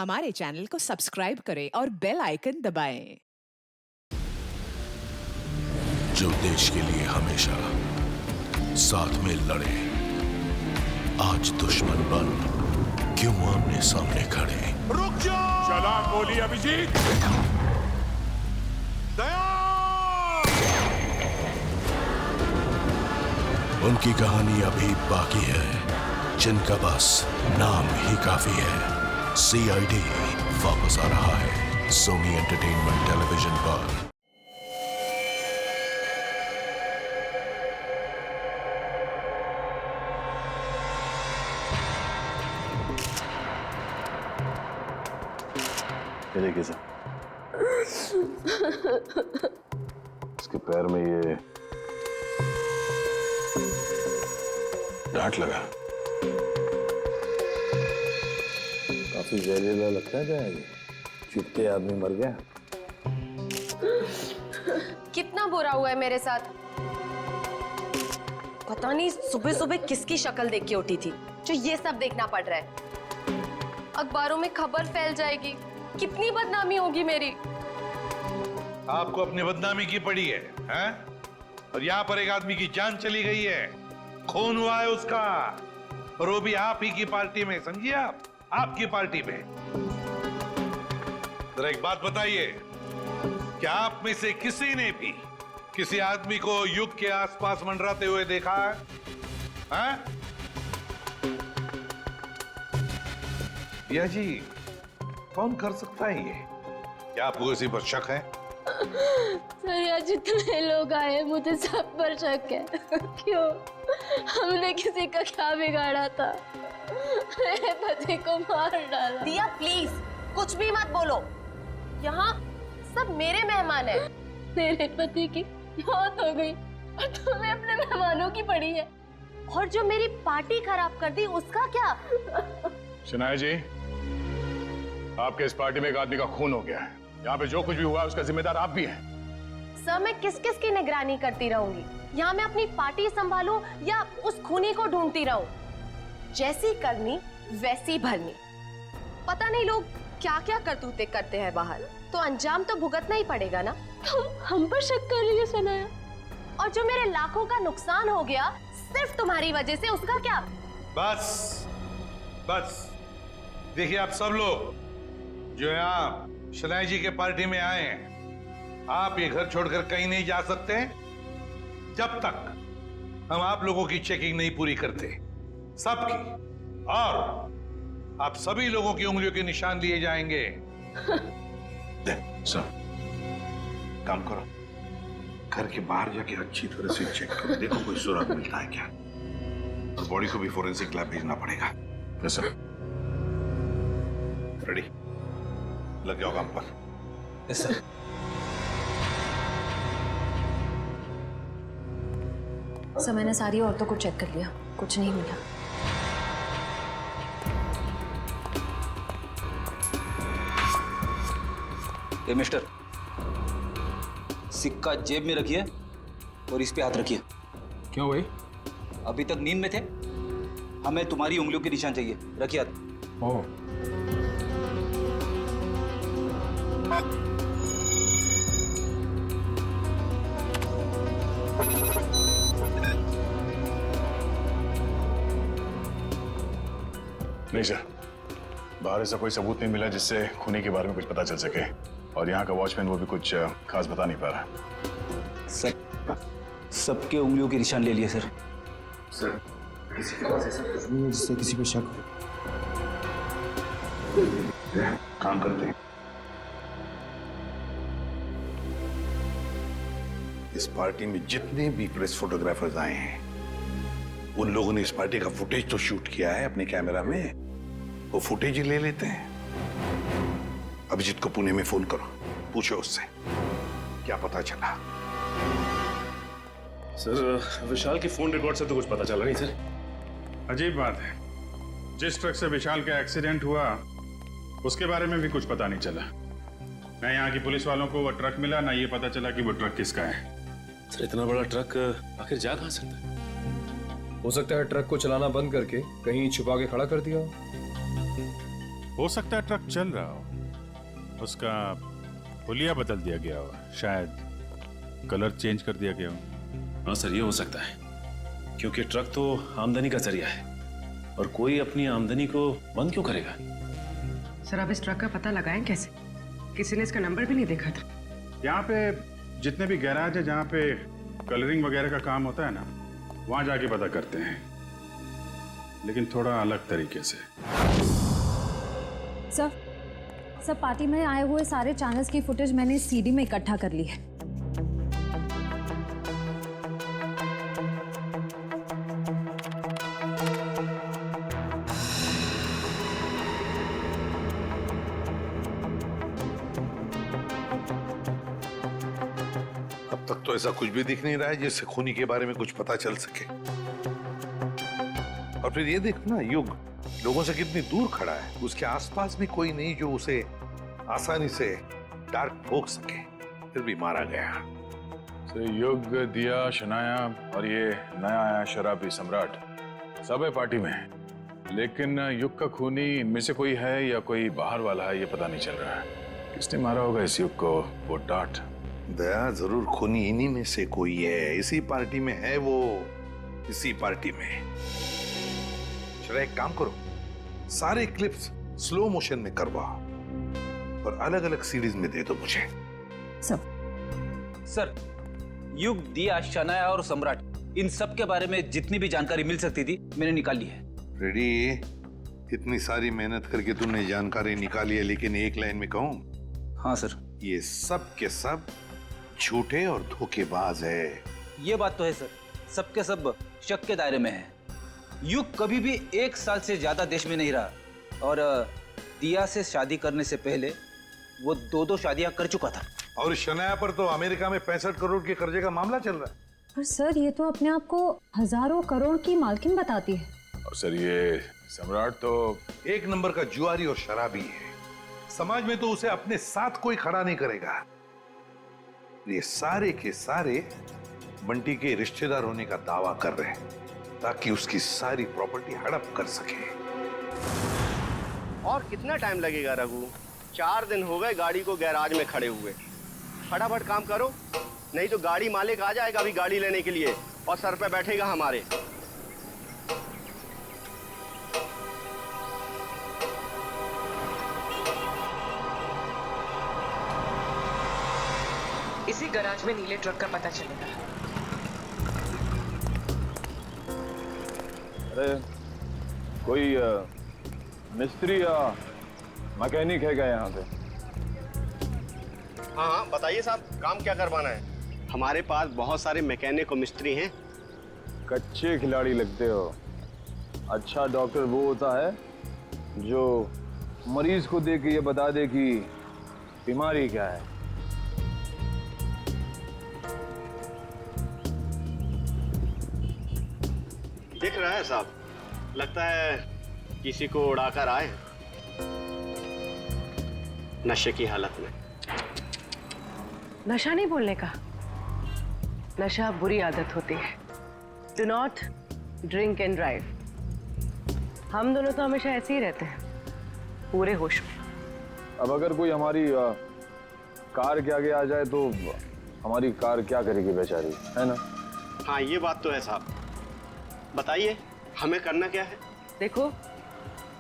हमारे चैनल को सब्सक्राइब करें और बेल आइकन दबाएं। जो देश के लिए हमेशा साथ में लड़े, आज दुश्मन बन क्यों आमने सामने खड़े। रुक जाओ! चला गोली अभिजीत। दया! उनकी कहानी अभी बाकी है, जिनका बस नाम ही काफी है। सीआईडी वापस आ रहा है सोनी एंटरटेनमेंट टेलीविजन पर। ये देखिए सर, इसके पैर में ये डांट लगा। काफी जहरीला लगता है। क्या ये चुपते आदमी मर गया? कितना बुरा हुआ है मेरे साथ। पता नहीं सुबह सुबह किसकी शक्ल देख के उठी थी जो ये सब देखना पड़ रहा है। अखबारों में खबर फैल जाएगी, कितनी बदनामी होगी मेरी। आपको अपनी बदनामी की पड़ी है, हैं? और यहाँ पर एक आदमी की जान चली गई है, खून हुआ है उसका, और वो भी आप ही की पार्टी में। समझिए आप, आपकी पार्टी में। जरा एक बात बताइए, क्या आप में से किसी ने भी किसी आदमी को युग के आसपास मंडराते हुए देखा है? हैं? या जी, कौन कर सकता है ये? क्या आपको किसी पर शक है? सर, यहाँ जितने लोग आए मुझे सब पर शक है। क्यों? हमने किसी का क्या बिगाड़ा था? मेरे पति को मार डाला। दिया प्लीज कुछ भी मत बोलो, यहाँ सब मेरे मेहमान हैं। मेरे पति की मौत हो गई और तुम्हें अपने मेहमानों की पड़ी है। और जो मेरी पार्टी खराब कर दी उसका क्या? शनाया जी, आपके इस पार्टी में एक आदमी का खून हो गया है। यहाँ पे जो कुछ भी हुआ उसका जिम्मेदार आप भी हैं। सर, मैं किस किस की निगरानी करती रहूंगी? यहाँ मैं अपनी पार्टी संभालूं या उस खूनी को ढूंढती रहूं? जैसी करनी वैसी भरनी। पता नहीं लोग क्या क्या करतूते करते हैं बाहर, तो अंजाम तो भुगतना ही पड़ेगा ना। तुम हम पर शक कर रही है सनाया? और जो मेरे लाखों का नुकसान हो गया सिर्फ तुम्हारी वजह से, उसका क्या? बस बस, देखिए आप सब लोग जो यहाँ शनाया जी के पार्टी में आए हैं, आप ये घर छोड़कर कहीं नहीं जा सकते जब तक हम आप लोगों की चेकिंग नहीं पूरी करते, सबकी। और आप सभी लोगों की उंगलियों के निशान लिए जाएंगे। सर, काम करो, घर के बाहर जाके अच्छी तरह से चेक करो, देखो कोई सुराग मिलता है क्या। और बॉडी को भी फोरेंसिक लैब भेजना पड़ेगा। Yes sir. रेडी, लग जाओ काम पर। Yes sir. सर, मैंने सारी औरतों को चेक कर लिया, कुछ नहीं मिला। ए मिस्टर, सिक्का जेब में रखिए और इस पे हाथ रखिए। क्यों भाई? अभी तक नींद में थे, हमें तुम्हारी उंगलियों के निशान चाहिए। रखिए हाथ। ओह, नहीं सर, बाहर ऐसा कोई सबूत नहीं मिला जिससे खूनी के बारे में कुछ पता चल सके, और यहाँ का वॉचमैन वो भी कुछ खास बता नहीं पा रहा। सबके उंगलियों के निशान ले लिए सर। सर, किसी के पास ऐसा कुछ नहीं है जिससे किसी पे शक हो। काम करते हैं। इस पार्टी में जितने भी प्रेस फोटोग्राफर्स आए हैं, उन लोगों ने इस पार्टी का फुटेज तो शूट किया है अपने कैमरा में, वो फुटेज ही ले लेते हैं। अभिजीत को पुणे में फोन करो, पूछो उससे क्या पता चला। सर, विशाल के फोन रिकॉर्ड से तो कुछ पता चला नहीं सर। अजीब बात है, जिस ट्रक से विशाल का एक्सीडेंट हुआ उसके बारे में भी कुछ पता नहीं चला। ना यहाँ की पुलिस वालों को वो ट्रक मिला, ना ये पता चला कि वो ट्रक किसका है। सर, इतना बड़ा ट्रक आखिर जा कहाँ सकता है? हो सकता है ट्रक को चलाना बंद करके कहीं छुपा के खड़ा कर दिया हो। हो सकता है ट्रक चल रहा हो, उसका हुलिया बदल दिया गया हो, शायद कलर चेंज कर दिया गया हो। हाँ सर, ये हो सकता है, क्योंकि ट्रक तो आमदनी का जरिया है और कोई अपनी आमदनी को बंद क्यों करेगा? सर आप इस ट्रक का पता लगाएं कैसे? किसी ने इसका नंबर भी नहीं देखा था। यहाँ पे जितने भी गैराज है जहाँ पे कलरिंग वगैरह का काम होता है ना, वहाँ जाके पता करते हैं, लेकिन थोड़ा अलग तरीके से। सर पार्टी में आए हुए सारे चैनल्स की फुटेज मैंने इस सीडी में इकट्ठा कर ली है। अब तक तो ऐसा कुछ भी दिख नहीं रहा है जिससे खूनी के बारे में कुछ पता चल सके। और फिर ये देखना, युग लोगों से कितनी दूर खड़ा है, उसके आसपास भी कोई नहीं जो उसे आसानी से डार्क ठोक सके, फिर भी मारा गया। तो युग, दिया, शनाया और ये नया आया शराबी सम्राट सब है पार्टी में, लेकिन युग का खूनी इनमें से कोई है या कोई बाहर वाला है, ये पता नहीं चल रहा है। किसने मारा होगा इस युग को? वो डांट दया, जरूर खूनी इन्हीं में से कोई है, इसी पार्टी में है वो, इसी पार्टी में। चलो एक काम करो, सारे क्लिप्स स्लो मोशन में करवाओ और अलग अलग सीरीज में दे दो मुझे। सर, युग, दिया, शनाया और सम्राट, इन सब के बारे में जितनी भी जानकारी मिल सकती थी मैंने निकाल ली है। रेडी, इतनी सारी मेहनत करके तुमने जानकारी निकाली है, लेकिन एक लाइन में कहूं? हाँ सर। ये सब के सब झूठे और धोखेबाज है। ये बात तो है सर, सबके सब शक के दायरे में है। युग कभी भी 1 साल से ज्यादा देश में नहीं रहा और दिया से शादी करने से पहले वो 2 शादियां कर चुका था। और शनाया पर तो अमेरिका में 65 करोड़ के कर्जे का मामला चल रहा है। पर सर ये तो अपने आप को हजारों करोड़ की मालकिन बताती है। और सर ये सम्राट तो एक नंबर का जुआरी और शराबी है, समाज में तो उसे अपने साथ कोई खड़ा नहीं करेगा। ये सारे के सारे बंटी के रिश्तेदार होने का दावा कर रहे हैं ताकि उसकी सारी प्रॉपर्टी हड़प कर सके। और कितना टाइम लगेगा रघु? 4 दिन हो गए गाड़ी को गैराज में खड़े हुए। फटाफट काम करो, नहीं तो गाड़ी मालिक आ जाएगा अभी गाड़ी लेने के लिए और सर पे बैठेगा हमारे। इसी गैराज में नीले ट्रक का पता चलेगा। अरे कोई मिस्त्री या मैकेनिक है क्या यहाँ पे? हाँ बताइए साहब, काम क्या करवाना है? हमारे पास बहुत सारे मैकेनिक और मिस्त्री हैं। कच्चे खिलाड़ी लगते हो। अच्छा डॉक्टर वो होता है जो मरीज को देख के ये बता दे कि बीमारी क्या है। दिख रहा है साहब, लगता है किसी को उड़ाकर आए हैं नशे की हालत में। नशा नहीं बोलने का, नशा बुरी आदत होती है। Do not drink and drive. हम दोनों तो हमेशा ऐसे ही रहते हैं, पूरे होश में। अब अगर कोई हमारी कार के आगे आ जाए तो हमारी कार क्या करेगी बेचारी, है ना? हाँ ये बात तो है साहब। बताइए हमें करना क्या है? देखो,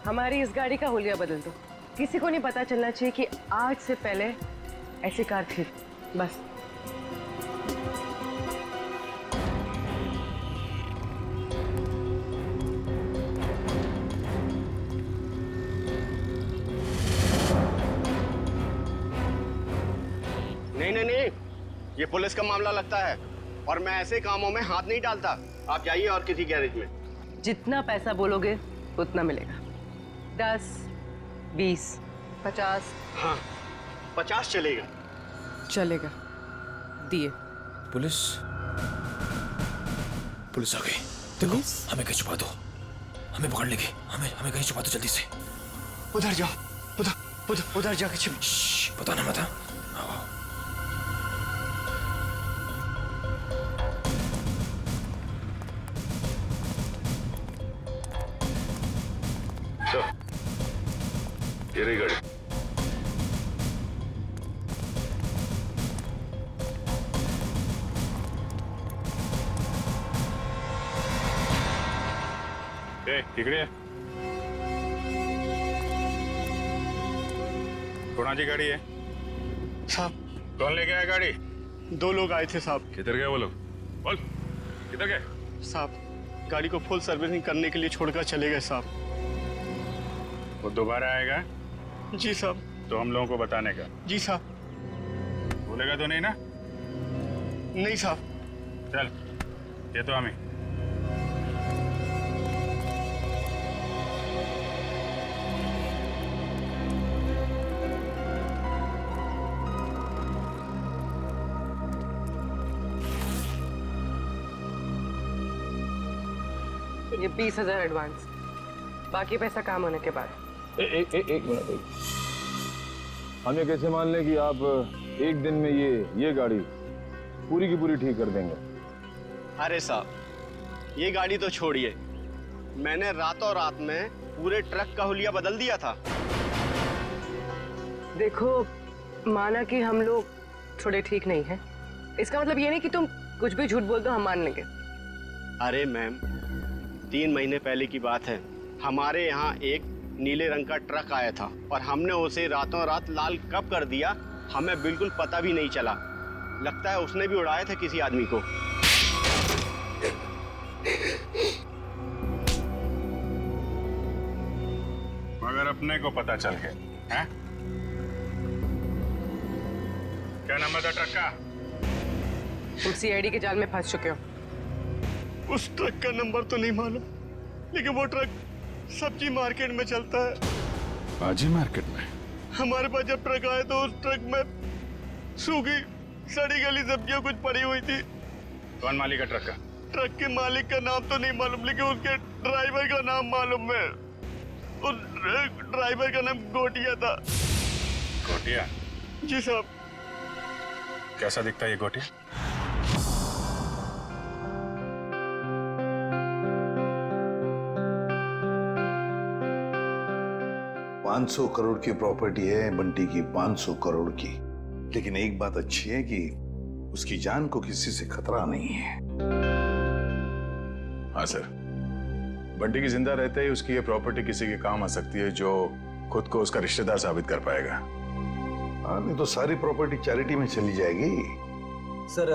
हमारी इस गाड़ी का हुलिया बदल दो। किसी को नहीं पता चलना चाहिए कि आज से पहले ऐसी कार थी, बस। नहीं, ये पुलिस का मामला लगता है और मैं ऐसे कामों में हाथ नहीं डालता। आप जाइए और किसी गैरेज में। जितना पैसा बोलोगे उतना मिलेगा। 10, 20, 50। हाँ 50 चलेगा। चलेगा, दिए। पुलिस आ गई। देखो, हमें कहीं छुपा दो, हमें पकड़ लेगी। हमें कहीं छुपा दो जल्दी से। उधर जाओ, उधर जाके छुप। पता ना मत। ये रही गाड़ी। तिकडे कोणाची गाड़ी है? साहब कौन लेके आया गाड़ी? 2 लोग आए थे साहब। किधर गए वो लोग? बोल, किधर गए? साहब गाड़ी को फुल सर्विसिंग करने के लिए छोड़कर चले गए साहब। वो दोबारा आएगा जी साहब। तो हम लोगों को बताने का। जी साहब। बोलेगा तो नहीं ना? नहीं साहब। चल, ये तो हमें। ये 20,000 एडवांस, बाकी पैसा काम होने के बाद। एक मिनट। हम ये कैसे मान लें कि आप एक दिन में ये गाड़ी पूरी की पूरी ठीक कर देंगे? अरे साहब ये गाड़ी तो छोड़िए, मैंने रातों रात में पूरे ट्रक का हुलिया बदल दिया था। देखो माना कि हम लोग थोड़े ठीक नहीं हैं, इसका मतलब ये नहीं कि तुम कुछ भी झूठ बोल दो हम मान लेंगे। अरे मैम 3 महीने पहले की बात है, हमारे यहाँ एक नीले रंग का ट्रक आया था और हमने उसे रातों रात लाल कब कर दिया हमें बिल्कुल पता भी नहीं चला। लगता है उसने भी उड़ाया था किसी आदमी को। मगर अपने को पता चल गया है? क्या नंबर था ट्रक का? तुम सीआईडी के जाल में फंस चुके हो। उस ट्रक का नंबर तो नहीं मालूम, लेकिन वो ट्रक सब्जी मार्केट में चलता है। सब्जी मार्केट में? हमारे पास जब ट्रक आया तो उस ट्रक में सूखी सड़ी गली सब्जियां कुछ पड़ी हुई थी। कौन मालिक है ट्रक का? ट्रक के मालिक का नाम तो नहीं मालूम, लेकिन उसके ड्राइवर का नाम मालूम है। उस ड्राइवर का नाम गोटिया था। गोटिया? जी साहब। कैसा दिखता है ये गोटिया? $500 करोड़ की प्रॉपर्टी है बंटी की, 500 करोड़ की। लेकिन एक बात अच्छी है कि उसकी जान को किसी से खतरा नहीं है। हाँ सर, बंटी की जिंदा रहते ही उसकी ये प्रॉपर्टी किसी के काम आ सकती है जो खुद को उसका रिश्तेदार साबित कर पाएगा। हाँ, नहीं तो सारी प्रॉपर्टी चैरिटी में चली जाएगी। सर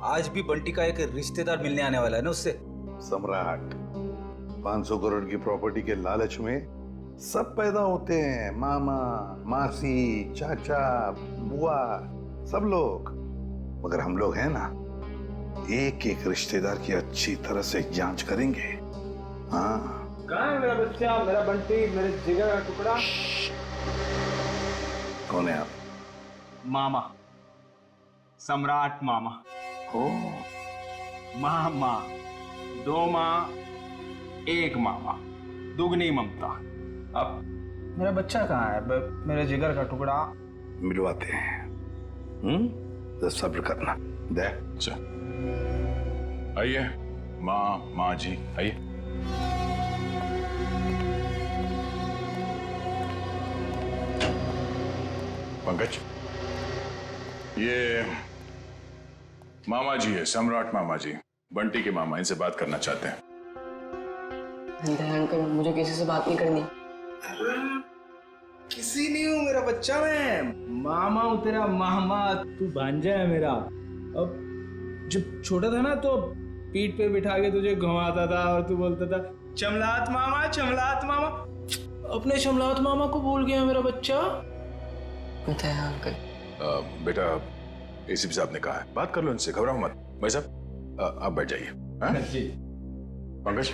आज भी बंटी का एक रिश्तेदार मिलने आने वाला है ना उससे। सम्राट, 500 करोड़ की प्रॉपर्टी के लालच में सब पैदा होते हैं, मामा, मासी, चाचा, बुआ, सब लोग। मगर हम लोग हैं ना, एक एक रिश्तेदार की अच्छी तरह से जांच करेंगे। हाँ। कहाँ है मेरा बच्चा, मेरा बंटी, मेरे जिगर का टुकड़ा? कौन है आप? मामा, सम्राट मामा। ओ, मामा, 2 माँ 1 मामा, दुगनी ममता। अब मेरा बच्चा कहाँ है, मेरे जिगर का टुकड़ा? मिलवाते हैं। तो सब्र करना। दे। अच्छा, आइए माँ जी आइए। पंकज, ये मामा जी है, सम्राट मामा जी, बंटी के मामा, इनसे बात करना चाहते हैं। अंकल मुझे किसी से बात नहीं करनी। किसी नहीं हूँ मेरा बच्चा, मैं मामा हूँ तेरा मामा, तू भांजा है मेरा। अब जब छोटा था ना तो पीठ पे बिठा के तुझे घुमाता था और तू बोलता था चमलात मामा, चमलात मामा। अपने चमलात मामा को भूल गया मेरा बच्चा। अंकल बेटा, एसीपी साहब ने कहा है, बात कर लो इनसे, घबराओ मत। भाई साहब आप बैठ जाइए। जी पंकज,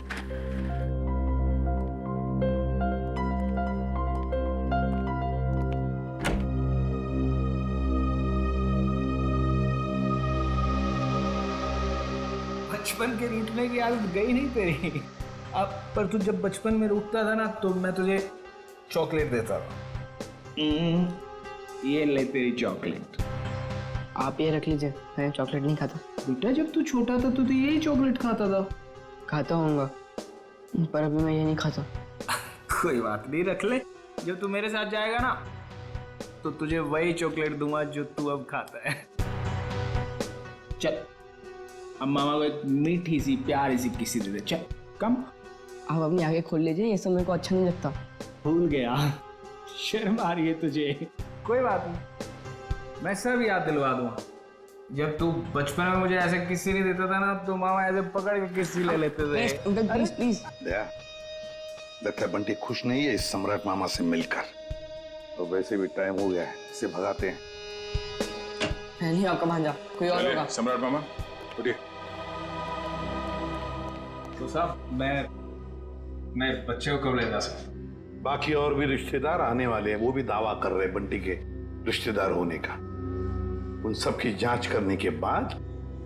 बचपन के रूठने की आदत गई नहीं तेरी। अब पर तू जब बचपन में रूठता था ना तो मैं तुझे चॉकलेट देता था। ये ले तेरी चॉकलेट। आप ये रख लीजिए, मैं चॉकलेट नहीं खाता। बेटा जब तू छोटा था तो यही चॉकलेट खाता था। खाता होऊंगा, पर अभी मैं ये नहीं खाता। कोई बात नहीं, रख ले। जब तू मेरे साथ जाएगा ना तो तुझे वही चॉकलेट दूंगा जो तू अब खाता है। चल अब मामा को एक मीठी सी प्यारी सी किसी दे दे। चल कम। आप अपनी आगे खोल लीजिए, ये सब मेरे को अच्छा नहीं लगता। भूल गया, शर्म आ रही है तुझे। कोई बात नहीं, मैं सब याद दिलवा दूंगा। जब तू बचपन में मुझे ऐसे किसी नहीं देता था ना तो मामा ऐसे पकड़ के किसी ले लेते थे। Please please. दया, लगता है बंटी खुश नहीं है इस सम्राट मामा से मिलकर। तो वैसे भी टाइम हो गया है, इसे भगाते हैं। नहीं आपका भांजा, कोई और होगा। सम्राट मामा उठिए। तो साहब मैं बच्चे को कब ले जा सकता? बाकी और भी रिश्तेदार आने वाले हैं, वो भी दावा कर रहे हैं बंटी के रिश्तेदार होने का। उन सब की जांच करने के बाद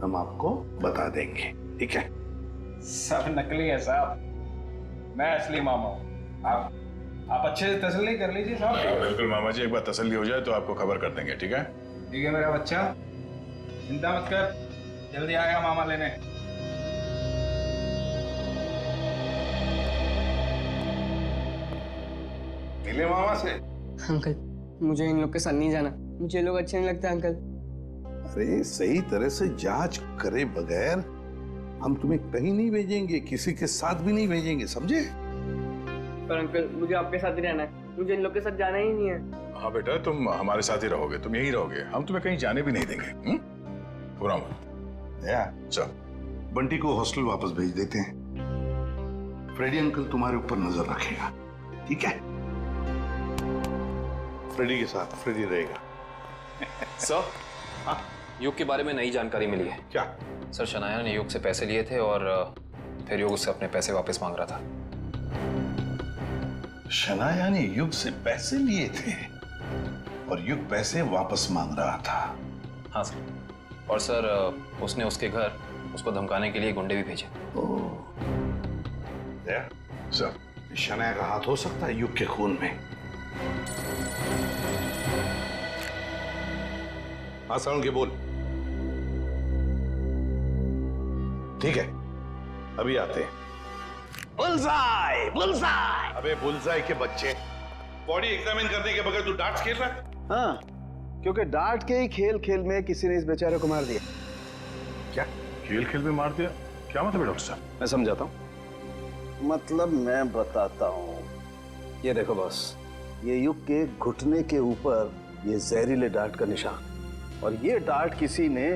हम आपको बता देंगे, ठीक है? सब नकली है साहब, मैं असली मामा हूँ। आप अच्छे से तसल्ली कर लीजिए साहब। बिल्कुल मामा जी, एक बार तसल्ली हो जाए तो आपको खबर कर देंगे, ठीक है? ठीक है मेरा बच्चा, चिंता मत कर, जल्दी आएगा मामा लेने। मिले मामा से? अंकल मुझे इन लोग के साथ नहीं जाना, मुझे लोग अच्छे नहीं लगते अंकल। अरे सही तरह से जांच करे बगैर हम तुम्हें कहीं नहीं भेजेंगे, किसी के साथ भी नहीं भेजेंगे, समझे? पर अंकल मुझे आपके साथ ही रहना है, मुझे इन लोग के साथ जाना ही नहीं है। हाँ बेटा, तुम हमारे साथ ही रहोगे, तुम यहीं रहोगे, हम तुम्हें कहीं जाने भी नहीं देंगे। पूरा चल बंटी को हॉस्टल वापस भेज देते हैं। फ्रेडी अंकल तुम्हारे ऊपर नजर रखेगा, ठीक है? फ्रेडी के साथ फ्रेडी रहेगा। सर, हाँ, युग के बारे में नई जानकारी मिली है। क्या? सर, शनाया ने युग से पैसे लिए थे और फिर युग उससे अपने पैसे वापस मांग रहा था। शनाया ने युग से पैसे लिए थे और युग पैसे वापस मांग रहा था? हाँ सर, और सर उसने उसके घर उसको धमकाने के लिए गुंडे भी भेजे। सर, शनाया का हाथ हो सकता है युग के खून में। हाँ साउंड के बोल। ठीक है, अभी आते हैं। Bullseye, bullseye. अबे बुलसाई के बच्चे, बॉडी एग्जामिन करने के बगैर तू डार्ट्स खेल रहा है? हाँ, क्योंकि डार्ट के ही खेल खेल में किसी ने इस बेचारे को मार दिया। क्या? खेल खेल में मार दिया? क्या मतलब है डॉक्टर साहब? मैं समझाता हूँ। मतलब मैं बताता हूँ। ये देखो बॉस, ये युग के घुटने के ऊपर ये जहरीले डार्ट का निशान, और ये डार्ट किसी ने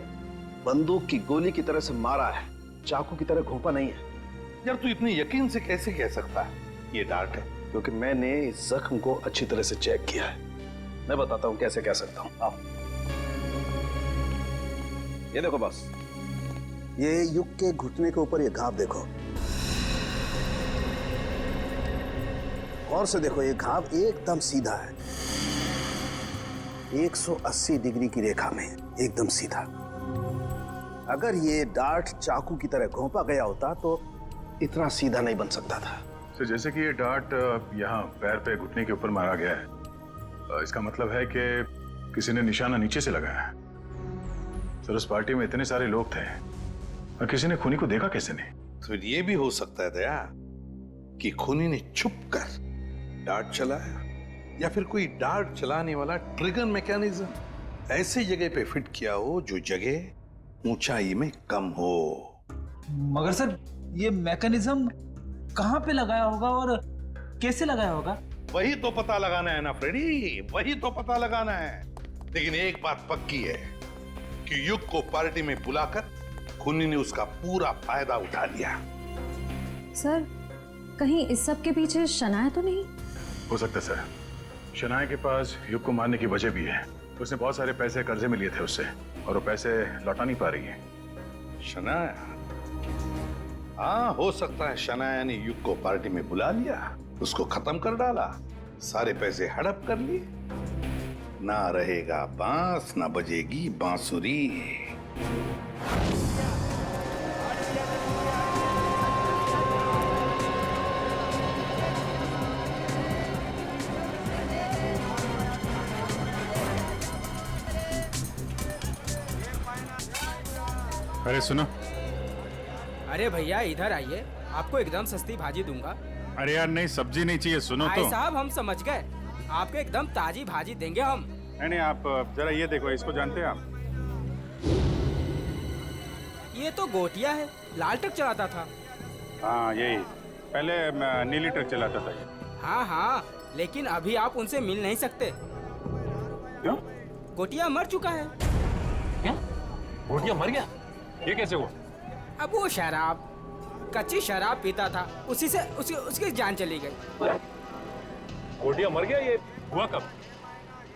बंदूक की गोली की तरह से मारा है, चाकू की तरह घोंपा नहीं है। यार तू इतनी यकीन से कैसे कह सकता है ये डार्ट है? क्योंकि मैंने इस जख्म को अच्छी तरह से चेक किया है। मैं बताता हूँ कैसे कह सकता हूँ। आप ये देखो बॉस, ये युग के घुटने के ऊपर ये घाव देखो, और से देखो, ये घाव एकदम सीधा है, 180 डिग्री की रेखा में एकदम सीधा। अगर ये डार्ट चाकू की तरह घोंपा गया होता तो इतना सीधा नहीं बन सकता था। तो जैसे कि ये डार्ट यहाँ पैर पे घुटने के ऊपर मारा गया है, इसका मतलब है कि किसी ने निशाना नीचे से लगाया है। सर, उस पार्टी में इतने सारे लोग थे और किसी ने खूनी को देखा कैसे नहीं? तो ये भी हो सकता है दया कि खूनी ने छुप कर डार्ट चलाया, या फिर कोई डार्ट चलाने वाला ट्रिगर मैकेनिज्म ऐसी जगह पे फिट किया हो जो जगह ऊंचाई में कम हो। मगर सर, ये मैकेनिज्म कहाँ पे लगाया होगा और कैसे लगाया होगा? वही तो पता लगाना है ना फ्रेडी, वही तो पता लगाना है। लेकिन एक बात पक्की है कि युग को पार्टी में बुलाकर खूनी ने उसका पूरा फायदा उठा लिया। सर, कहीं इस सब के पीछे शनाया तो नहीं? हो सकता है सर, शनाया के पास युग को मारने की वजह भी है। उसने बहुत सारे पैसे कर्जे में लिए थे उससे, और वो पैसे लौटा नहीं पा रही है। शनाया? हाँ, हो सकता है शनाया ने युग को पार्टी में बुला लिया, उसको खत्म कर डाला, सारे पैसे हड़प कर लिए। ना रहेगा बांस, ना बजेगी बांसुरी। अरे सुनो। अरे भैया इधर आइए, आपको एकदम सस्ती भाजी दूंगा। अरे यार नहीं, सब्जी नहीं चाहिए, सुनो तो। साहब हम समझ गए, आपको एकदम ताजी भाजी देंगे हम। नहीं, आप जरा ये देखो, इसको जानते हैं आप? ये तो गोटिया है, लाल ट्रक चलाता था। हाँ यही, पहले नीली ट्रक चलाता था ये। हाँ हाँ, लेकिन अभी आप उनसे मिल नहीं सकते। क्यों? गोटिया मर चुका है। क्या? गोटिया मर गया? ये कैसे हुआ? अब वो शराब, कच्ची शराब पीता था, उसी से उसकी जान चली गई। गोटिया मर गया? ये हुआ कब?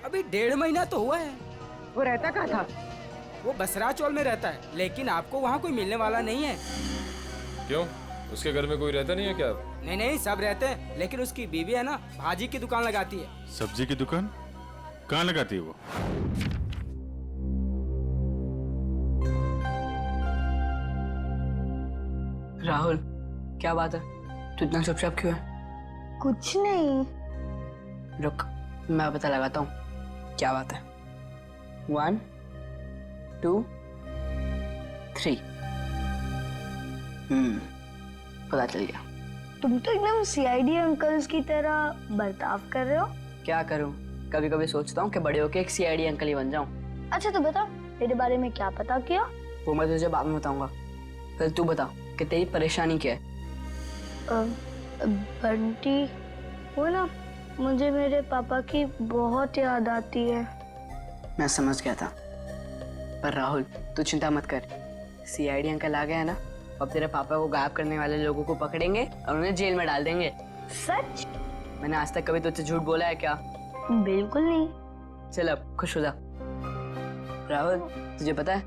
अभी 1.5 महीना तो हुआ है। वो रहता कहाँ था? वो बसरा चौल में रहता है, लेकिन आपको वहाँ कोई मिलने वाला नहीं है। क्यों? उसके घर में कोई रहता नहीं है क्या? नहीं नहीं, सब रहते हैं, लेकिन उसकी बीवी है ना, भाजी की दुकान लगाती है। सब्जी की दुकान? कहाँ लगाती है वो? राहुल, क्या बात है? तू इतना चुपचाप क्यों है? कुछ नहीं। रुक, मैं पता लगाता हूँ क्या बात है। 1 2 3। पता चल गया। तुम तो एकदम सीआईडी अंकल्स की तरह बर्ताव कर रहे हो। क्या करूँ, कभी कभी सोचता हूँ कि बड़े होके एक सीआईडी अंकल ही बन जाऊँ। अच्छा तो बता, तेरे बारे में क्या पता किया? वो मैं तुझे बाद में बताऊंगा। पहले तू बता कि तेरी परेशानी क्या है। बंटी, वो ना, मुझे मेरे पापा की बहुत याद आती है। मैं समझ गया था, पर राहुल तू चिंता मत कर। सीआईडी अंकल आ गए हैं ना, अब तेरे पापा को गायब करने वाले लोगों को पकड़ेंगे और उन्हें जेल में डाल देंगे। सच? मैंने आज तक कभी तुझसे झूठ बोला है क्या? बिल्कुल नहीं। चल अब खुश हो जा। राहुल, तुझे पता है,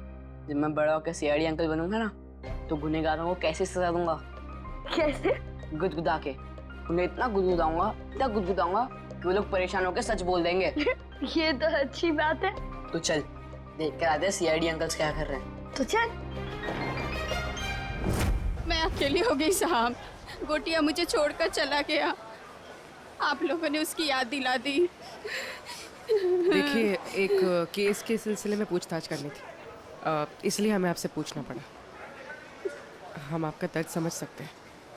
जब मैं बड़ा होकर सीआईडी अंकल बनूंगा ना, तो गुनहगारों को कैसे सजा दूंगा? कैसे? गुदगुदा के। उन्हें इतना गुदगुदाऊंगा कि वो लोग परेशान होकर सच बोल देंगे। ये तो अच्छी बात है। तो चल देख कर आते हैं सीआईडी अंकल्स क्या कर रहे हैं। तो चल। मैं अकेली हो गई साहब, गोटिया मुझे छोड़कर चला गया। आप लोगों ने उसकी याद दिला दी। देखिए, एक केस के सिलसिले में पूछताछ करनी थी, इसलिए हमें आपसे पूछना पड़ा। हम आपका दर्द समझ सकते हैं।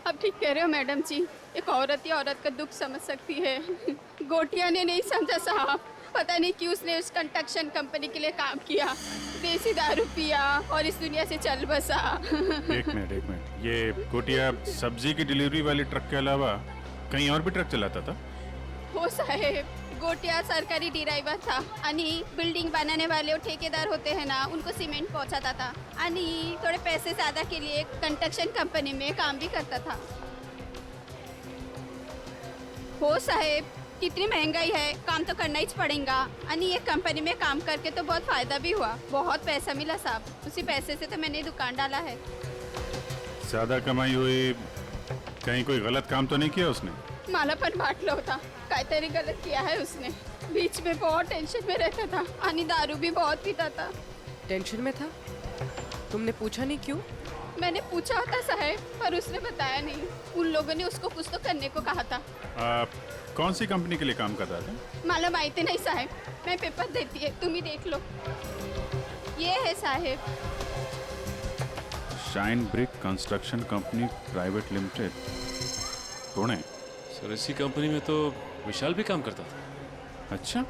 अब ठीक कह रहे हो मैडम जी, एक औरत ही औरत का दुख समझ सकती है। गोटिया ने नहीं समझा साहब, पता नहीं क्यों उसने उस कंस्ट्रक्शन कंपनी के लिए काम किया, देसी दारू पिया और इस दुनिया से चल बसा। एक मिनट, ये गोटिया सब्जी की डिलीवरी वाली ट्रक के अलावा कहीं और भी ट्रक चलाता था? हो साहेब, गोटिया सरकारी ड्राइवर था आणि बिल्डिंग बनाने वाले और ठेकेदार होते हैं ना, उनको सीमेंट पहुंचाता था आणि थोड़े पैसे ज्यादा के लिए कंस्ट्रक्शन कंपनी में काम भी करता था। हो साहेब, कितनी महंगाई है, काम तो करना ही पड़ेगा। आणि ये कंपनी में काम करके तो बहुत फायदा भी हुआ, बहुत पैसा मिला साहब। उसी पैसे से तो मैंने दुकान डाला है। ज्यादा कमाई हुई, कहीं कोई गलत काम तो नहीं किया उसने? मला पण वाटलं होता काहीतरी गलत किया है उसने। बीच में बहुत टेंशन में रहता था आणि दारू भी बहुत पीता था। टेंशन में था? तुमने पूछा नहीं क्यों? मैंने पूछा होता साहब, पर उसने बताया नहीं। उन लोगों ने उसको कुछ तो करने को कहा था। कौन सी कंपनी के लिए काम कर रहा था? मला माहिती नहीं साहब, मैं पेपर देती है, तुम ही देख लो। ये है साहब, shine brick construction company private limited, Pune. Sir इसी कंपनी में तो विशाल भी काम करता था। अच्छा,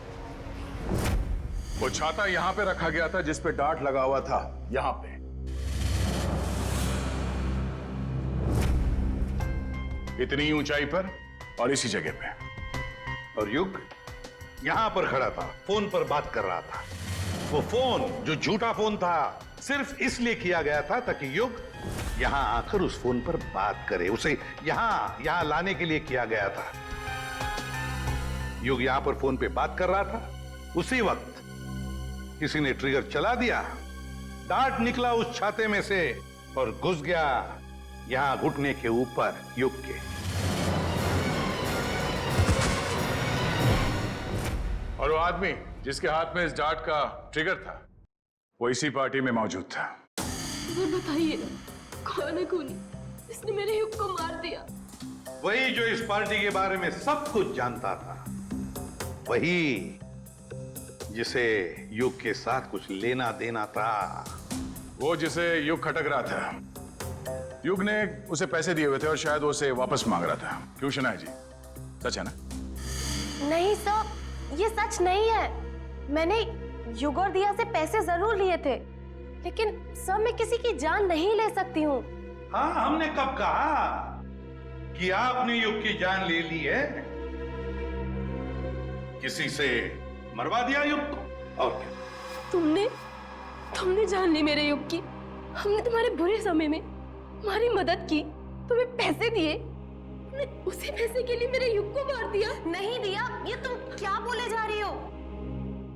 वो छाता यहां पे रखा गया था जिस पे डार्ट लगा हुआ था, यहां पे। इतनी ऊंचाई पर और इसी जगह पे। और युग यहां पर खड़ा था, फोन पर बात कर रहा था। वो फोन जो झूठा फोन था, सिर्फ इसलिए किया गया था ताकि युग यहां आकर उस फोन पर बात करे। उसे यहां लाने के लिए किया गया था। युग यहां पर फोन पे बात कर रहा था, उसी वक्त किसी ने ट्रिगर चला दिया, डार्ट निकला उस छाते में से और घुस गया यहां घुटने के ऊपर युग के। और वो आदमी जिसके हाथ में इस डार्ट का ट्रिगर था, वो इसी पार्टी में मौजूद था। बताइए ना, कौन है खूनी? इसने मेरे युग को मार दिया। वही जो इस पार्टी के बारे में सब कुछ जानता था, वही जिसे युग के साथ कुछ लेना देना था। वो जिसे युग खटक रहा था। युग ने उसे पैसे दिए हुए थे और शायद वो उसे वापस मांग रहा था। क्यों शनाया जी, सच है ना? नहीं सर, ये सच नहीं है। मैंने युग और दिया से पैसे जरूर लिए थे, लेकिन सर मैं किसी की जान नहीं ले सकती हूँ। हाँ, हमने कब कहा कि आपने युग की जान ले ली है? किसी से मरवा दिया युग को, और क्या? तुमने जान ली मेरे युग की। हमने तुम्हारे बुरे समय में तुम्हारी मदद की, तुम्हें पैसे दिए, तुमने उसी पैसे के लिए मेरे युग को मार दिया। नहीं दिया, ये तुम क्या बोले जा रही हो?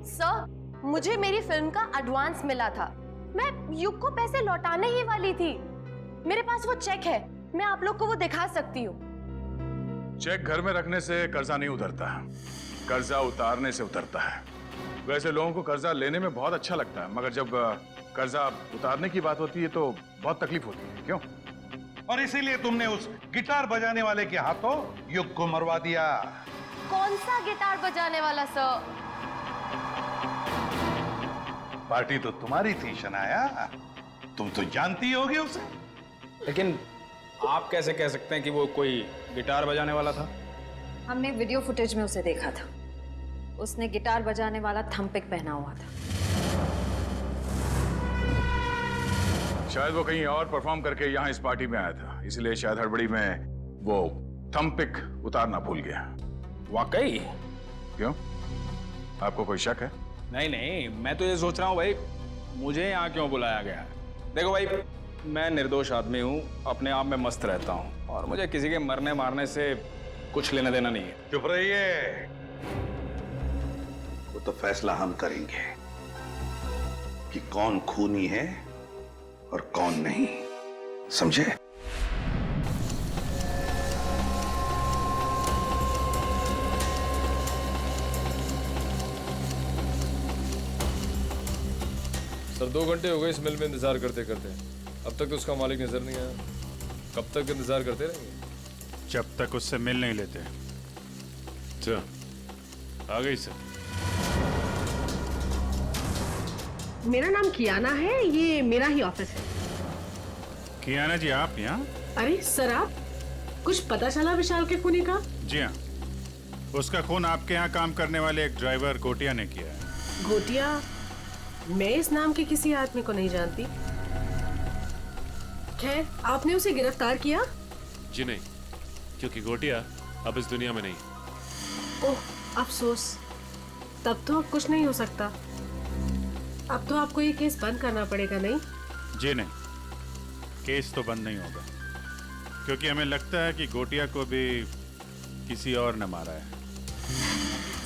सर, मुझे मेरी फिल्म का एडवांस मिला था, मैं युग को पैसे लौटाने ही वाली थी। मेरे पास वो चेक है, मैं आप लोग को वो दिखा सकती हूँ। चेक घर में रखने से कर्जा नहीं उतरता, कर्जा उतारने से उतरता है। वैसे लोगों को कर्जा लेने में बहुत अच्छा लगता है, मगर जब कर्जा उतारने की बात होती है तो बहुत तकलीफ होती है। क्यों? और इसीलिए तुमने उस गिटार बजाने वाले के हाथों युग को मरवा दिया। कौन सा गिटार बजाने वाला सर? पार्टी तो तुम्हारी थी शनाया, तुम तो जानती होगी उसे। लेकिन आप कैसे कह सकते हैं कि वो कोई गिटार बजाने वाला था? हमने वीडियो फुटेज में उसे देखा था, उसने गिटार बजाने वाला थंपिक पहना हुआ था। शायद वो कहीं और परफॉर्म करके यहाँ इस पार्टी में आया था, इसलिए शायद हड़बड़ी में वो थंपिक उतारना भूल गया। वाकई? क्यों, आपको कोई शक है? नहीं, मैं तो ये सोच रहा हूँ भाई, मुझे यहाँ क्यों बुलाया गया? देखो भाई, मैं निर्दोष आदमी हूँ, अपने आप में मस्त रहता हूँ, और मुझे किसी के मरने मारने से कुछ लेना देना नहीं है। चुप रहिए, वो तो फैसला हम करेंगे कि कौन खूनी है और कौन नहीं, समझे? सर 2 घंटे हो गए इस मिल में इंतजार करते करते, अब तक तो उसका मालिक नजर नहीं आया। कब तक इंतजार करते रहेंगे? जब तक उससे मिल नहीं लेते। अच्छा, आ गई सर। मेरा नाम कियाना है, ये मेरा ही ऑफिस है। कियाना जी, आप यहाँ? अरे सर, आप कुछ पता चला विशाल के खूनी का? जी हाँ, उसका खून आपके यहाँ काम करने वाले एक ड्राइवर गोटिया ने किया है। गोटिया? मैं इस नाम के किसी आदमी को नहीं जानती। खैर, आपने उसे गिरफ्तार किया? जी नहीं, क्योंकि गोटिया अब इस दुनिया में नहीं। ओह, अफसोस। तब तो अब कुछ नहीं हो सकता। अब तो आपको ये केस बंद करना पड़ेगा, नहीं? जी नहीं, केस तो बंद नहीं होगा, क्योंकि हमें लगता है कि गोटिया को भी किसी और ने मारा है।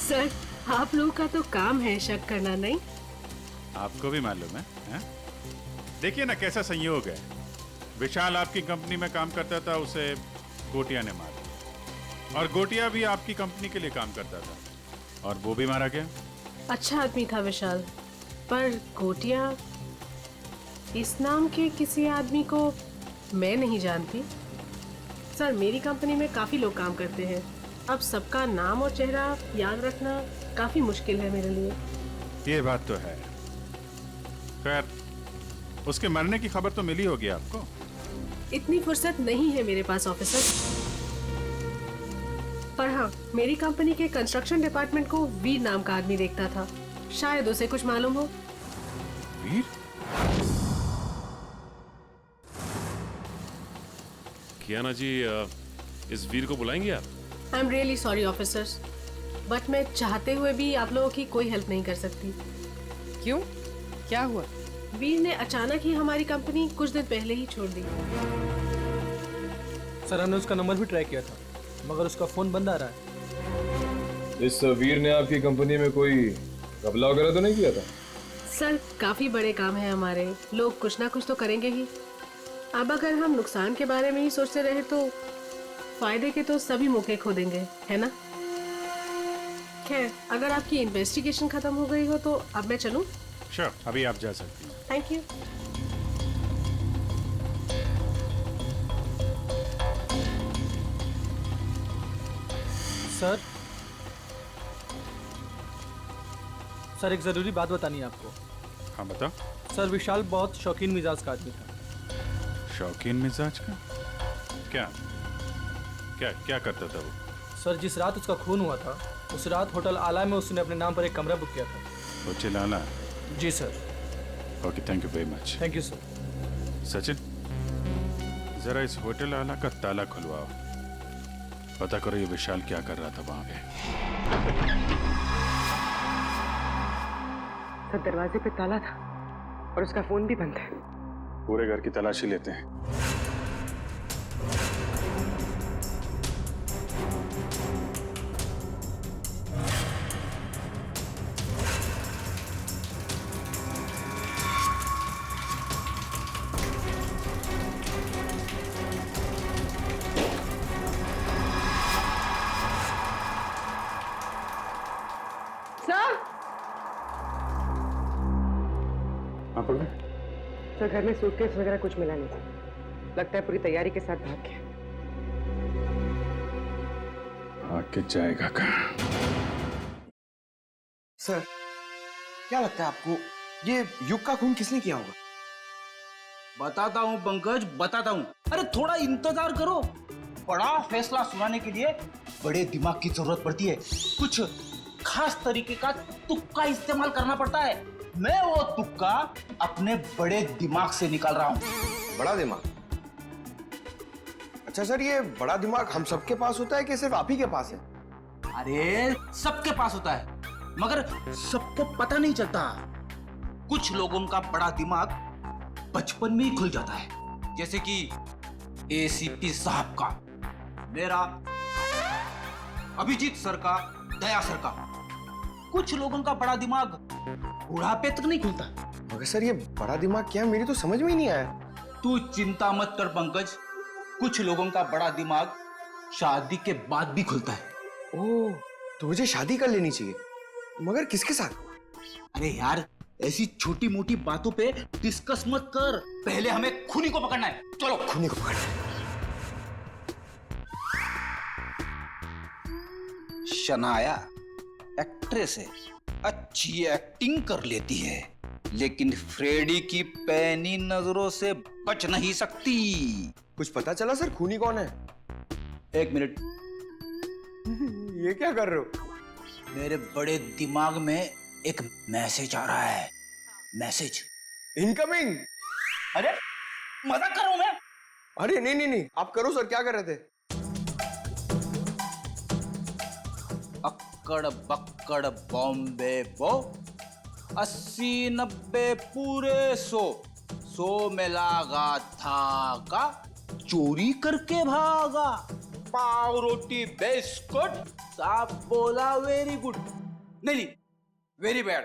सर, आप लोगों का तो काम है शक करना, नहीं? आपको भी मालूम है, हैं? देखिए ना कैसा संयोग है। विशाल आपकी कंपनी में काम करता था, उसे गोटिया ने मारा, और गोटिया भी आपकी कंपनी के लिए काम करता था, और वो भी मारा गया। अच्छा आदमी था विशाल, पर गोटिया, इस नाम के किसी आदमी को मैं नहीं जानती। सर, मेरी कंपनी में काफी लोग काम करते हैं, अब सबका नाम और चेहरा याद रखना काफी मुश्किल है मेरे लिए। ये बात तो है। खैर, उसके मरने की खबर तो मिली होगी आपको? इतनी फुर्सत नहीं है मेरे पास ऑफिसर, पर हाँ, मेरी कंपनी के कंस्ट्रक्शन डिपार्टमेंट को वीर नाम का आदमी देखता था, शायद उसे कुछ मालूम हो। वीर? कियाना जी, इस वीर को बुलाएंगे आप? I am really sorry officers, but मैं चाहते हुए भी आप लोगों की कोई हेल्प नहीं कर सकती। क्यों, क्या हुआ? वीर ने अचानक ही हमारी कंपनी कुछ दिन पहले ही छोड़ दी। सर, हमने उसका नंबर भी ट्राई किया था, मगर उसका फोन बंद आ रहा है। इस वीर ने आपकी कंपनी में कोई घपला वगैरह तो नहीं किया था? सर, काफी बड़े काम है हमारे, लोग कुछ ना कुछ तो करेंगे ही। अब अगर हम नुकसान के बारे में ही सोचते रहे तो फायदे के तो सभी मौके खो देंगे, है ना? खैर, अगर आपकी इन्वेस्टिगेशन खत्म हो गई हो तो अब मैं चलूं? श्योर, अभी आप जा सकती हैं। Thank you. सर, एक जरूरी बात बतानी है आपको। हाँ, बताओ। सर, विशाल बहुत शौकीन मिजाज का आदमी था। शौकीन मिजाज का? क्या क्या क्या करता था वो? सर, जिस रात उसका खून हुआ था उस रात होटल आला में उसने अपने नाम पर एक कमरा बुक किया था। वो चिल्लाना। जी sir. Okay, thank you very much. Thank you sir. Sachin, जरा इस होटल आला का ताला खुलवाओ। पता करो ये विशाल क्या कर रहा था वहां पे। सर दरवाजे पे ताला था और उसका फोन भी बंद है। पूरे घर की तलाशी लेते हैं। सर घर में सूटकेस वगैरह कुछ मिला नहीं था। लगता है पूरी तैयारी के साथ भाग गया। आके जाएगा कहाँ? सर क्या लगता है आपको ये युग का खून किसने किया होगा? बताता हूँ पंकज, बताता हूँ। अरे थोड़ा इंतजार करो। बड़ा फैसला सुनाने के लिए बड़े दिमाग की जरूरत पड़ती है। कुछ खास तरीके का तुक्का इस्तेमाल करना पड़ता है। मैं वो तुक्का अपने बड़े दिमाग से निकाल रहा हूँ। बड़ा दिमाग? अच्छा सर, ये बड़ा दिमाग हम सबके पास होता है कि सिर्फ आप ही के पास है? अरे सबके पास होता है, मगर सबको पता नहीं चलता। कुछ लोगों का बड़ा दिमाग बचपन में ही खुल जाता है, जैसे कि एसीपी साहब का, मेरा, अभिजीत सर का, दया सर का। कुछ लोगों का बड़ा दिमाग बुढ़ापे तक नहीं खुलता। मगर सर ये बड़ा दिमाग क्या है, मेरी तो समझ में ही नहीं आया। तू चिंता मत कर पंकज, कुछ लोगों का बड़ा दिमाग शादी के बाद भी खुलता है। ओह, तो मुझे शादी कर लेनी चाहिए, मगर किसके साथ? अरे यार, ऐसी छोटी मोटी बातों पे डिस्कस मत कर। पहले हमें खूनी को पकड़ना है। चलो खूनी को पकड़ना है। शनाया एक्ट्रेस है, अच्छी एक्टिंग कर लेती है, लेकिन फ्रेडी की पैनी नजरों से बच नहीं सकती। कुछ पता चला सर खूनी कौन है? एक मिनट। ये क्या कर रहे हो? मेरे बड़े दिमाग में एक मैसेज आ रहा है। Message incoming. अरे मजाक कर रहा हूं मैं। अरे नहीं नहीं नहीं, आप करो सर, क्या कर रहे थे? अक्कड़ बक्कड़ बॉम्बे बो, 80-90 पूरे 100 में लागा धागा, चोरी करके भागा, पाव रोटी बिस्कुट, साहब बोला वेरी गुड। नहीं, वेरी बैड।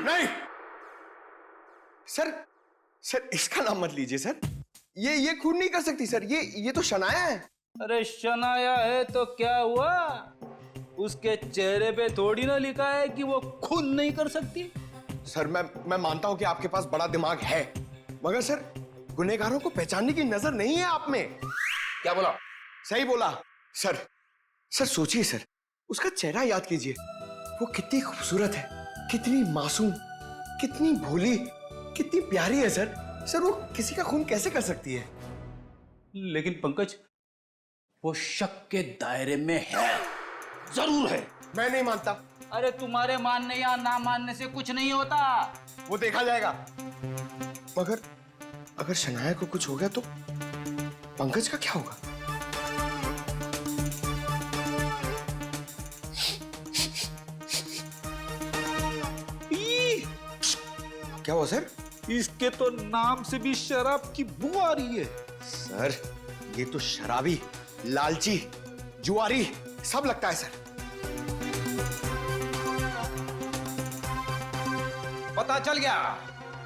नहीं सर, सर इसका नाम मत लीजिए सर। ये खून नहीं कर सकती सर। ये तो शनाया है। अरे शनाया है तो क्या हुआ? उसके चेहरे पे थोड़ी ना लिखा है कि वो खून नहीं कर सकती। सर मैं मानता हूं कि आपके पास बड़ा दिमाग है, मगर सर गुनहगारों को पहचानने की नजर नहीं है आप में। क्या बोला? सही बोला सर। सर सोचिए सर, उसका चेहरा याद कीजिए। वो कितनी खूबसूरत है, कितनी मासूम, कितनी भोली, कितनी प्यारी है सर। सर वो किसी का खून कैसे कर सकती है? लेकिन पंकज, वो शक के दायरे में है, जरूर है। मैं नहीं मानता। अरे तुम्हारे मानने या ना मानने से कुछ नहीं होता। वो देखा जाएगा। मगर अगर शनाया को कुछ हो गया तो पंकज का क्या होगा? क्या हुआ सर? इसके तो नाम से भी शराब की बू आ रही है। सर ये तो शराबी, लालची, जुआरी सब लगता है सर। पता चल गया?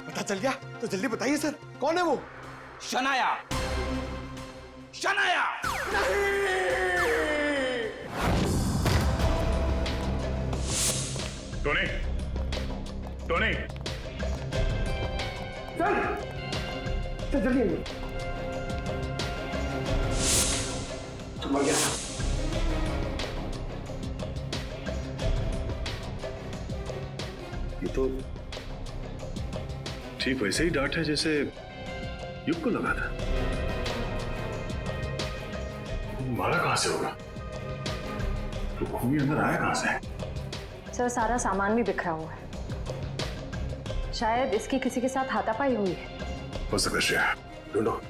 पता चल गया तो जल्दी बताइए सर, कौन है वो? Shanaya. Shanaya Tony, Tony, sir जल्दी आइए। तो मर गया। ये तो ठीक वैसे ही डांट है जैसे युग को लगा था। मारा कहां से होगा? तो खूनी अंदर आया कहां से? सर सारा सामान भी बिखरा हुआ है, शायद इसकी किसी के साथ हाथापाई हुई है। हो सकता है श्रेया, ढूंढो,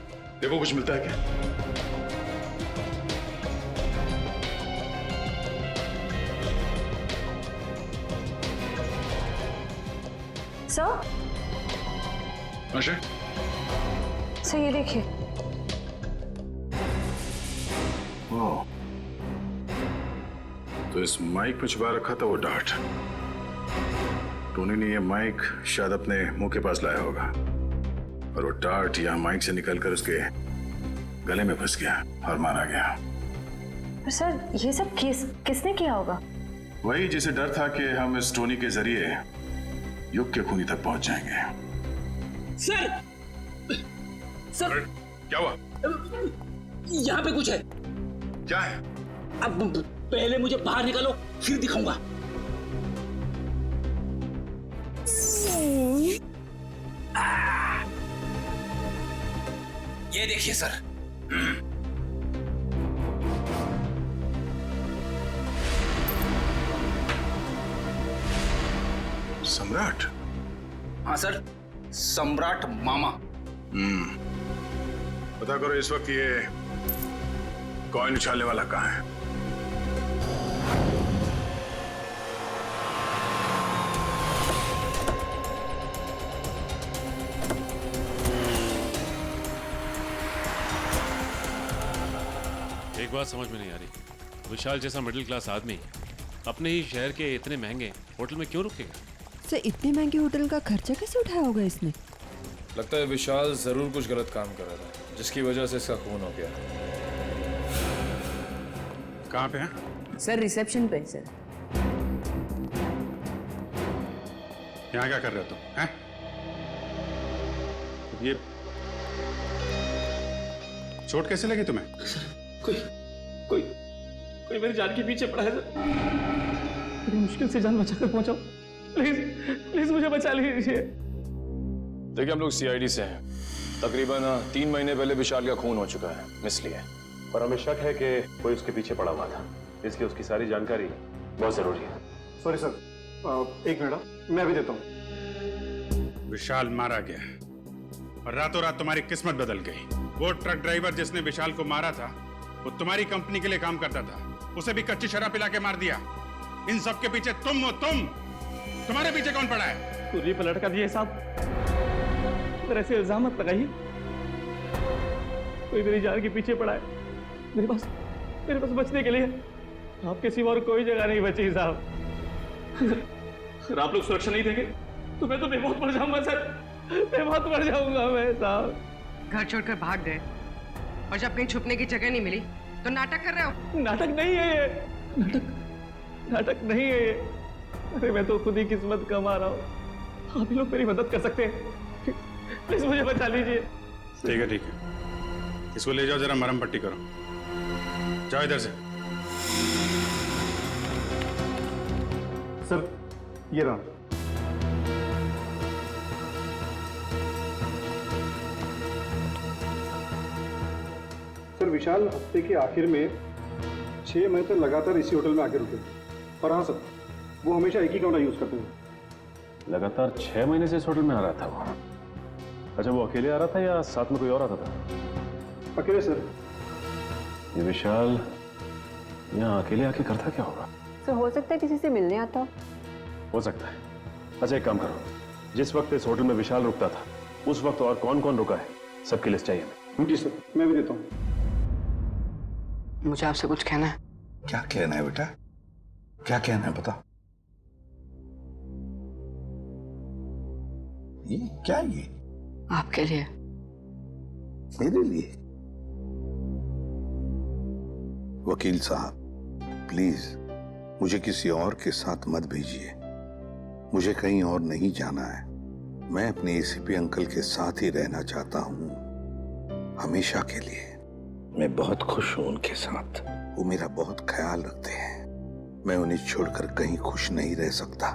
देखो कुछ मिलता है क्या? सर, सर ये देखिए। ओह, तो इस माइक में छुपा रखा था वो डार्ट। टोनी ने ये माइक शायद अपने मुंह के पास लाया होगा और वो डार्ट यहाँ माइक से निकलकर उसके गले में फंस गया और मारा गया। पर सर ये सब किसने किया होगा? वही जिसे डर था कि हम इस टोनी के जरिए युग के खूनी तक पहुंच जाएंगे। सर, सर क्या हुआ? यहाँ पे कुछ है। क्या है? अब पहले मुझे बाहर निकालो, फिर दिखाऊंगा। ये देखिए सर। सम्राट? हाँ सर, सम्राट मामा। पता करो इस वक्त ये कॉइन उछालने वाला कहाँ है? एक बात समझ में नहीं आ रही, विशाल जैसा मिडिल क्लास आदमी अपने ही शहर के इतने महंगे होटल में क्यों रुकेगा? सर इतने महंगे होटल का खर्चा कैसे उठाया होगा इसने? लगता है विशाल जरूर कुछ गलत काम कर रहा था, जिसकी वजह से इसका खून हो गया। कहाँ पे हैं? सर रिसेप्शन पे सर। यहाँ क्या कर रहे हो तुम? हैं? ये चोट कैसे लगी तुम्हें? कोई मेरी जान के पीछे पड़ा है सर। बड़ी मुश्किल से जान बचाकर पहुंचा। प्लीज मुझे बचा लीजिए। देखिए हम लोग सीआईडी से हैं। तकरीबन 3 महीने पहले विशाल का खून हो चुका है, इसलिए। पर हमें शक है कि कोई उसके पीछे पड़ा हुआ था, इसलिए उसकी सारी जानकारी बहुत जरूरी है। सॉरी सर, एक मिनट मैं भी देता हूँ। विशाल मारा गया और रातों रात तुम्हारी किस्मत बदल गई। वो ट्रक ड्राइवर जिसने विशाल को मारा था वो तुम्हारी कंपनी के लिए काम करता था, उसे भी कच्ची शराब पिला के मार दिया। इन सब के पीछे तुम हो। तुम्हारे पीछे कौन पड़ा है? पूरी पलट कर दिए साहब, मेरे ऐसे इल्जाम मत लगाइए। कोई मेरी जान के पीछे पड़ा है। मेरे पास बचने के लिए आपके सिवा और कोई जगह नहीं बची साहब। अगर आप लोग सुरक्षा नहीं देंगे तो मैं तो बेमौत मर जाऊंगा सर, बेमौत मर जाऊंगा मैं साहब। घर छोड़कर भाग गए और जब कहीं छुपने की जगह नहीं मिली तो नाटक कर रहे हो? नाटक नहीं है ये, नाटक नहीं है ये। अरे मैं तो खुद ही किस्मत कमा रहा हूँ। आप ही लोग मेरी मदद कर सकते हैं, प्लीज मुझे बचा लीजिए। ठीक है, इसको ले जाओ, जरा मरहम पट्टी करो। जाओ इधर से। सर ये रहा। सर विशाल हफ्ते के आखिर में 6 महीने तक लगातार इसी होटल में आके रुके। और हाँ सर, वो हमेशा एक ही कमरा यूज करते हैं। लगातार 6 महीने से इस होटल में आ रहा था वो? अच्छा, वो अकेले आ रहा था या साथ में कोई और आता था? अकेले सर। ये विशाल यहाँ अकेले आके करता क्या होगा? सर हो सकता है किसी से मिलने आता हो सकता है। अच्छा एक काम करो, जिस वक्त इस होटल में विशाल रुकता था उस वक्त और कौन कौन रुका है सबकी लिस्ट चाहिए हमें। जी सर, मैं भी देता हूँ। मुझे आपसे कुछ कहना है। क्या कहना है बेटा? क्या कहना है बता। ये क्या? ये आपके लिए। मेरे लिए? वकील साहब प्लीज मुझे किसी और के साथ मत भेजिए। मुझे कहीं और नहीं जाना है। मैं अपने एसीपी अंकल के साथ ही रहना चाहता हूँ, हमेशा के लिए। मैं बहुत खुश हूँ उनके साथ। वो मेरा बहुत ख्याल रखते हैं। मैं उन्हें छोड़कर कहीं खुश नहीं रह सकता।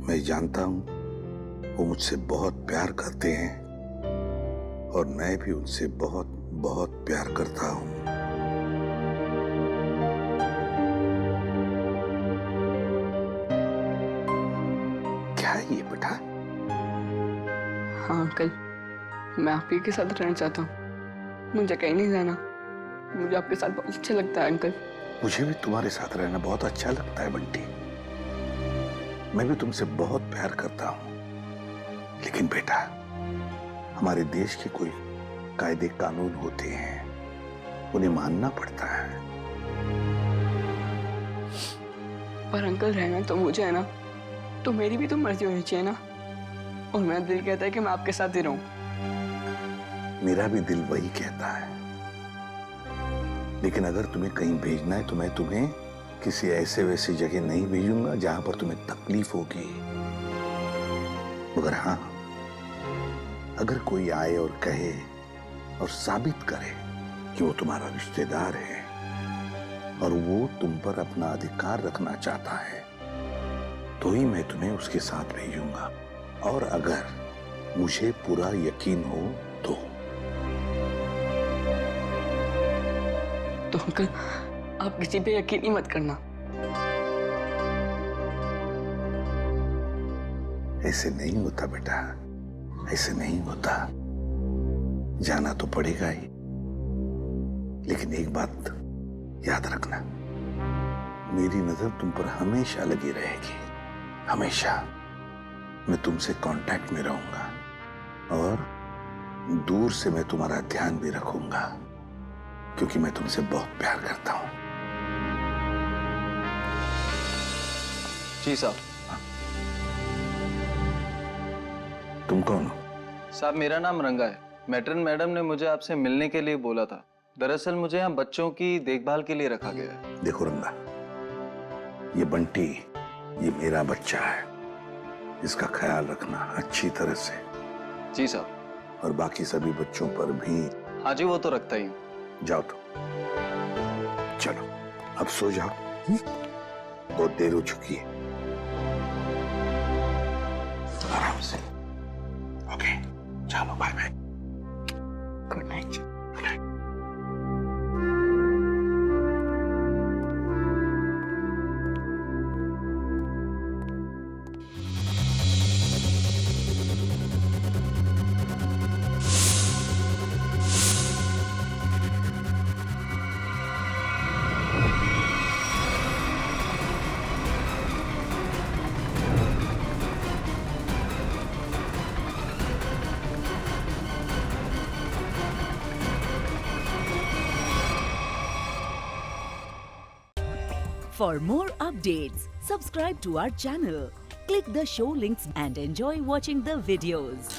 मैं जानता हूँ वो मुझसे बहुत प्यार करते हैं और मैं भी उनसे बहुत बहुत प्यार करता हूँ। है ये बेटा? हाँ अंकल, मैं आप ही के साथ रहना चाहता हूँ। मुझे कहीं नहीं जाना। मुझे आपके साथ बहुत अच्छा लगता है अंकल। मुझे भी तुम्हारे साथ रहना बहुत अच्छा लगता है बंटी। मैं भी तुमसे बहुत प्यार करता हूँ, लेकिन बेटा हमारे देश के कोई कायदे कानून होते हैं, उन्हें मानना पड़ता है। पर अंकल रहना तो मुझे है ना, तो मेरी भी तो मर्जी होनी चाहिए ना। और मेरा दिल कहता है कि मैं आपके साथ ही रहूं। मेरा भी दिल वही कहता है, लेकिन अगर तुम्हें कहीं भेजना है तो मैं तुम्हें किसी ऐसे वैसी जगह नहीं भेजूंगा जहां पर तुम्हें तकलीफ होगी। मगर हाँ, अगर कोई आए और कहे और साबित करे कि वो तुम्हारा रिश्तेदार है और वो तुम पर अपना अधिकार रखना चाहता है, तो ही मैं तुम्हें उसके साथ भेजूंगा। और अगर मुझे पूरा यकीन हो तो अंकल आप किसी पे यकीन ही मत करना। ऐसे नहीं होता बेटा, ऐसे नहीं होता। जाना तो पड़ेगा ही, लेकिन एक बात याद रखना, मेरी नजर तुम पर हमेशा लगी रहेगी, हमेशा। मैं तुमसे कांटेक्ट में रहूंगा और दूर से मैं तुम्हारा ध्यान भी रखूंगा, क्योंकि मैं तुमसे बहुत प्यार करता हूं। जी साहब। तुम कौन हो? साहब मेरा नाम रंगा है। मैट्रन मैडम ने मुझे आपसे मिलने के लिए बोला था। दरअसल मुझे यहाँ बच्चों की देखभाल के लिए रखा गया है। देखो रंगा, ये बंटी, ये मेरा बच्चा है, इसका ख्याल रखना अच्छी तरह से। जी साहब। और बाकी सभी बच्चों पर भी। हाँ जी, वो तो रखता ही हूँ। जाओ तो, चलो अब सो जाओ, बहुत देर हो चुकी है। आराम से। ओके, चलो bye bye. Good night. For more updates, subscribe to our channel, click the show links and enjoy watching the videos.